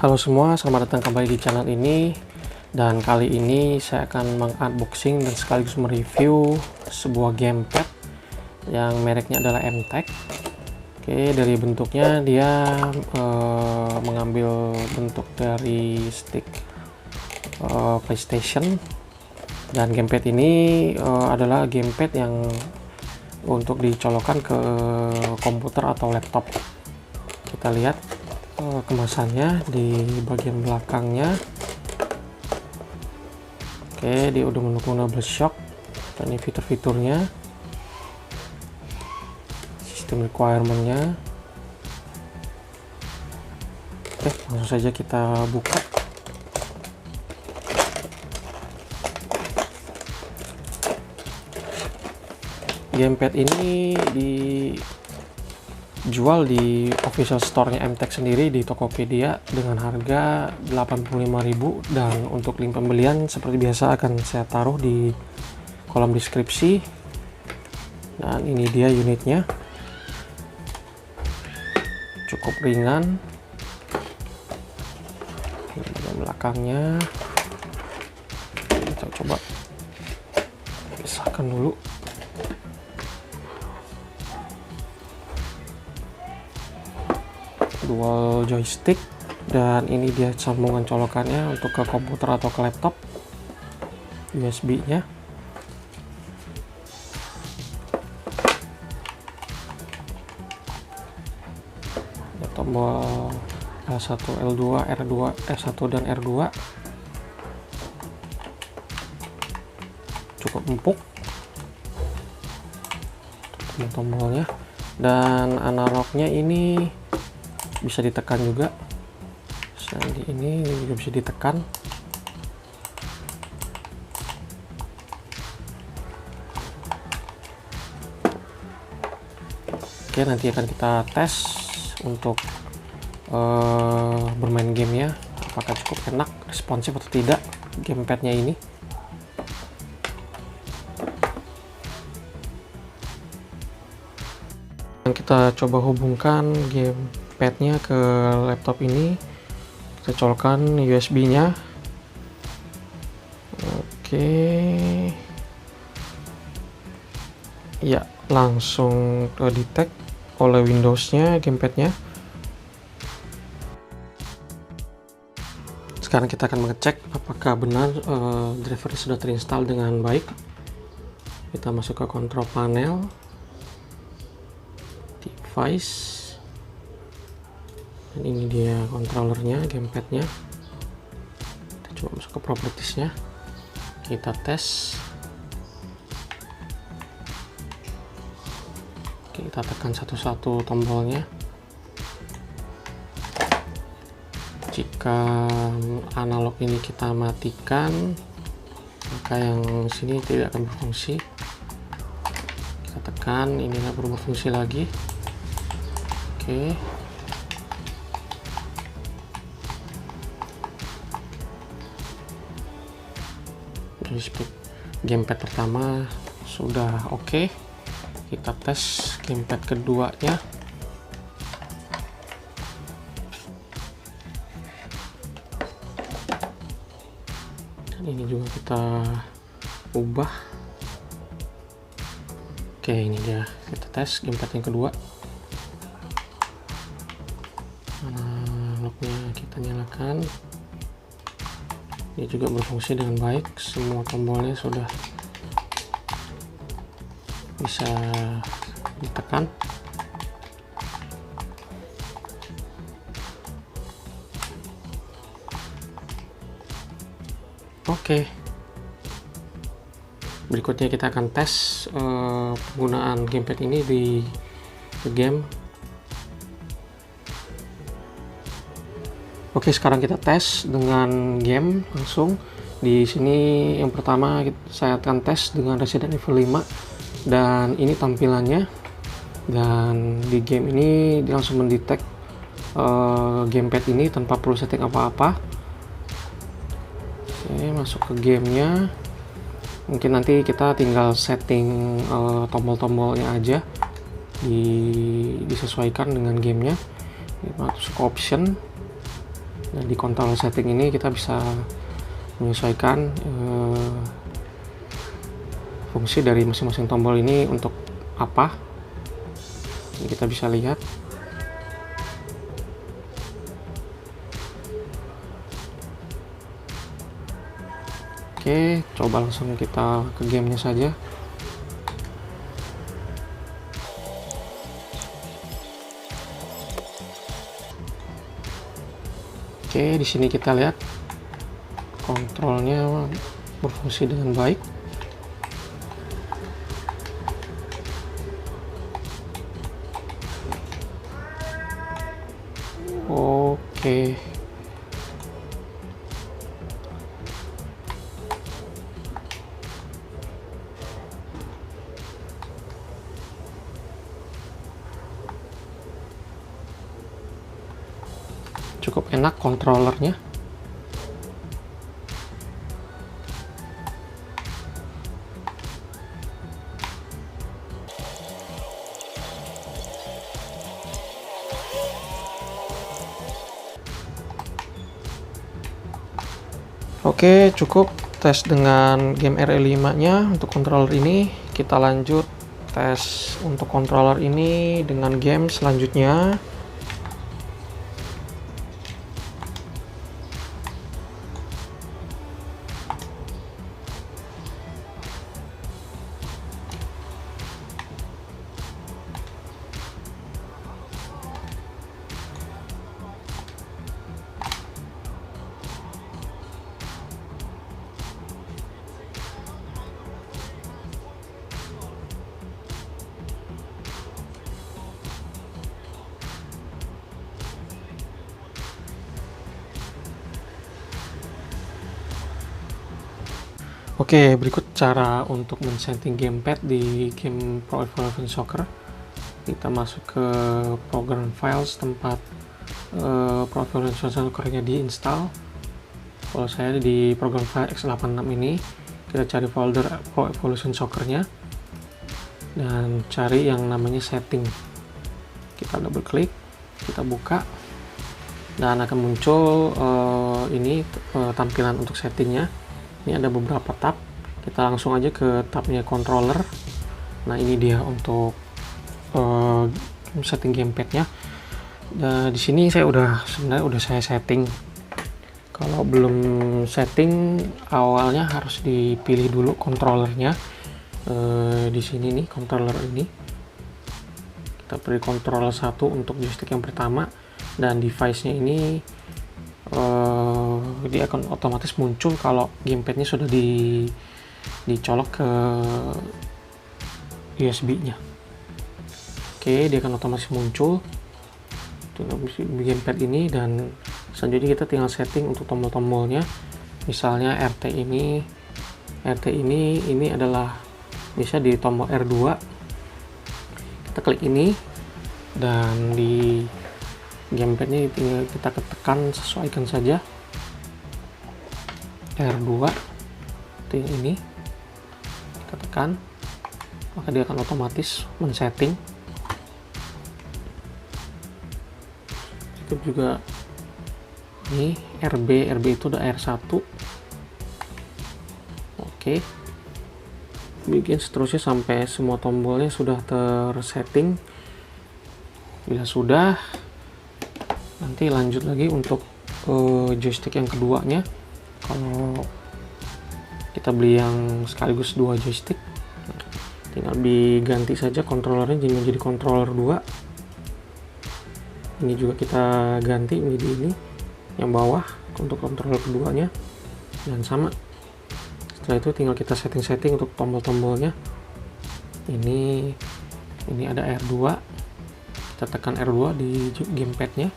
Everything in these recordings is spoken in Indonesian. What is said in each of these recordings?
Halo semua, selamat datang kembali di channel ini. Dan kali ini saya akan mengunboxing dan sekaligus mereview sebuah gamepad yang mereknya adalah MTech. Oke, dari bentuknya dia mengambil bentuk dari stick PlayStation. Dan gamepad ini adalah gamepad yang untuk dicolokkan ke komputer atau laptop. Kita lihat kemasannya di bagian belakangnya. Oke, dia udah mendukung double shock. Dan ini fitur-fiturnya, sistem requirement-nya. Oke, langsung saja kita buka. Gamepad ini dijual di official store-nya MTech sendiri di Tokopedia dengan harga 85.000, dan untuk link pembelian seperti biasa akan saya taruh di kolom deskripsi. Dan ini dia unitnya, cukup ringan. Ini bagian belakangnya, kita coba pisahkan dulu. Dual joystick, dan ini dia sambungan colokannya untuk ke komputer atau ke laptop, USB-nya. Ada tombol L1, L2, R2, S1 dan R2. Cukup empuk tombol-tombolnya, dan analognya ini bisa ditekan juga. Selain ini juga bisa ditekan. Oke, nanti akan kita tes untuk bermain gamenya, apakah cukup enak, responsif atau tidak gamepadnya ini. Dan kita coba hubungkan gamepadnya ke laptop ini. Kita colokkan USB-nya. Oke, ya, langsung detect oleh Windows-nya gamepadnya. Sekarang kita akan mengecek apakah benar driver sudah terinstall dengan baik. Kita masuk ke control panel, device, dan ini dia controllernya, gamepadnya. Kita coba masuk ke propertiesnya, kita tes. Oke, kita tekan satu-satu tombolnya. Jika analog ini kita matikan, maka yang sini tidak akan berfungsi. Kita tekan, inilah baru berfungsi lagi. Oke, dari speed gamepad pertama sudah oke. Kita tes gamepad keduanya. Dan ini juga kita ubah. Oke, ini dia, kita tes gamepad yang kedua. Analognya kita nyalakan, dia juga berfungsi dengan baik. Semua tombolnya sudah bisa ditekan. Oke, berikutnya kita akan tes penggunaan gamepad ini di game. Oke, sekarang kita tes dengan game langsung. Di sini yang pertama saya akan tes dengan Resident Evil 5, dan ini tampilannya. Dan di game ini dia langsung mendetek gamepad ini tanpa perlu setting apa-apa. Oke, masuk ke gamenya. Mungkin nanti kita tinggal setting tombol-tombolnya aja, disesuaikan dengan gamenya. Masuk ke option, Nah, di control setting ini kita bisa menyesuaikan fungsi dari masing-masing tombol ini untuk apa. Ini kita bisa lihat. Oke, coba langsung kita ke gamenya saja. Oke, di sini kita lihat kontrolnya berfungsi dengan baik. Oke. Cukup enak kontrolernya. Oke, cukup tes dengan game RE5-nya untuk controller ini. Kita lanjut tes untuk controller ini dengan game selanjutnya. Oke, berikut cara untuk men-setting gamepad di game Pro Evolution Soccer. Kita masuk ke program files tempat Pro Evolution Soccer-nya diinstal. Kalau saya di program file x86 ini, kita cari folder Pro Evolution Soccer-nya dan cari yang namanya setting. Kita double klik, kita buka, dan akan muncul ini tampilan untuk settingnya. Ini ada beberapa tab, kita langsung aja ke tabnya controller. Nah, ini dia untuk setting gamepadnya. Nah, di sini saya sebenarnya udah saya setting. Kalau belum setting, awalnya harus dipilih dulu controllernya. Di sini nih controller ini, kita pilih controller 1 untuk joystick yang pertama, dan device-nya ini dia akan otomatis muncul kalau gamepadnya sudah dicolok ke USB-nya. Oke, dia akan otomatis muncul di gamepad ini, dan selanjutnya kita tinggal setting untuk tombol-tombolnya. Misalnya RT ini adalah bisa di tombol R2. Kita klik ini, dan di gamepadnya tinggal kita tekan, sesuaikan saja R2 ini, kita tekan, maka dia akan otomatis men-setting. Cukup juga ini RB itu udah R1. Oke, bikin seterusnya sampai semua tombolnya sudah tersetting. Bila sudah, nanti lanjut lagi untuk joystick yang keduanya. Kalau kita beli yang sekaligus 2 joystick, tinggal diganti saja kontrolernya menjadi controller 2. Ini juga kita ganti menjadi ini yang bawah untuk controller keduanya, dan sama. Setelah itu tinggal kita setting untuk tombol-tombolnya. Ini ada R2, kita tekan R2 di gamepadnya.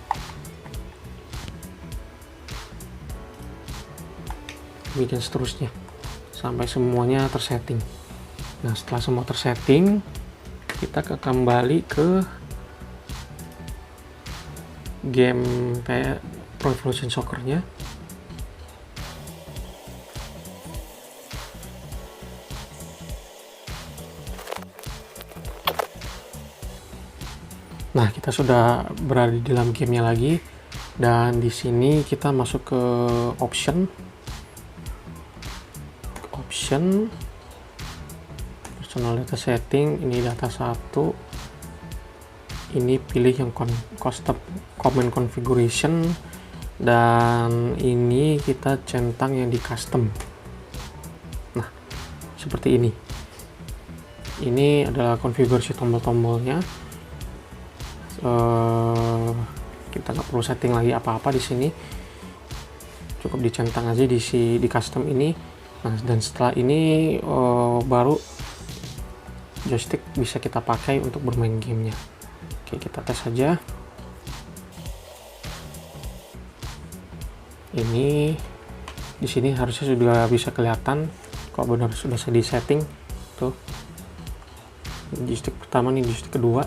Bikin seterusnya sampai semuanya tersetting. Nah, setelah semua tersetting, kita kembali ke game kayak Pro Evolution Soccer-nya. Nah, kita sudah berada di dalam gamenya lagi. Dan di sini kita masuk ke option, personal data setting. Ini data 1, ini pilih yang custom command configuration, dan ini kita centang yang di custom. Nah, seperti ini. Ini adalah konfigurasi tombol-tombolnya. Kita nggak perlu setting lagi apa-apa di sini, cukup dicentang aja di custom ini. Nah, dan setelah ini baru joystick bisa kita pakai untuk bermain gamenya. Oke, kita tes saja. Ini di sini harusnya sudah bisa kelihatan kok benar sudah di setting tuh. Joystick pertama nih, joystick kedua.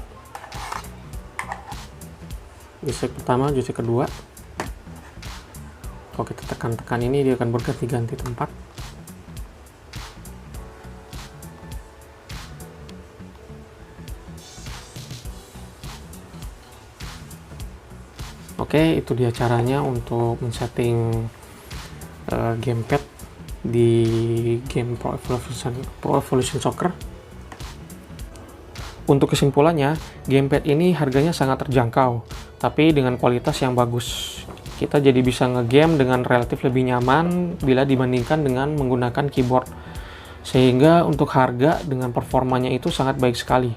Joystick pertama, joystick kedua. Kalau kita tekan-tekan ini dia akan berganti-ganti tempat. Oke, itu dia caranya untuk men-setting gamepad di game Pro Evolution Soccer. Untuk kesimpulannya, gamepad ini harganya sangat terjangkau, tapi dengan kualitas yang bagus. Kita jadi bisa ngegame dengan relatif lebih nyaman bila dibandingkan dengan menggunakan keyboard. Sehingga untuk harga dengan performanya itu sangat baik sekali.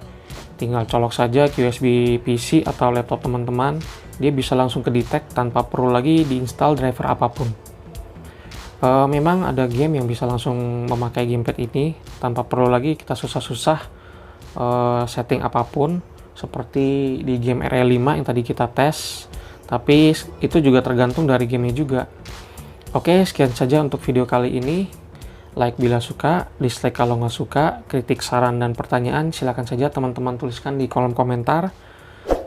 Tinggal colok saja ke USB PC atau laptop teman-teman, dia bisa langsung ke-detect tanpa perlu lagi diinstal driver apapun. Memang ada game yang bisa langsung memakai gamepad ini tanpa perlu lagi kita susah-susah setting apapun, seperti di game RE5 yang tadi kita tes, tapi itu juga tergantung dari gamenya juga. Oke, sekian saja untuk video kali ini. Like bila suka, dislike kalau nggak suka, kritik, saran, dan pertanyaan silakan saja teman-teman tuliskan di kolom komentar.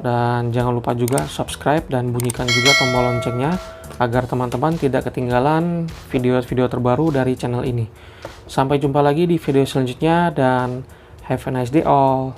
Dan jangan lupa juga subscribe dan bunyikan juga tombol loncengnya agar teman-teman tidak ketinggalan video-video terbaru dari channel ini. Sampai jumpa lagi di video selanjutnya dan have a nice day all.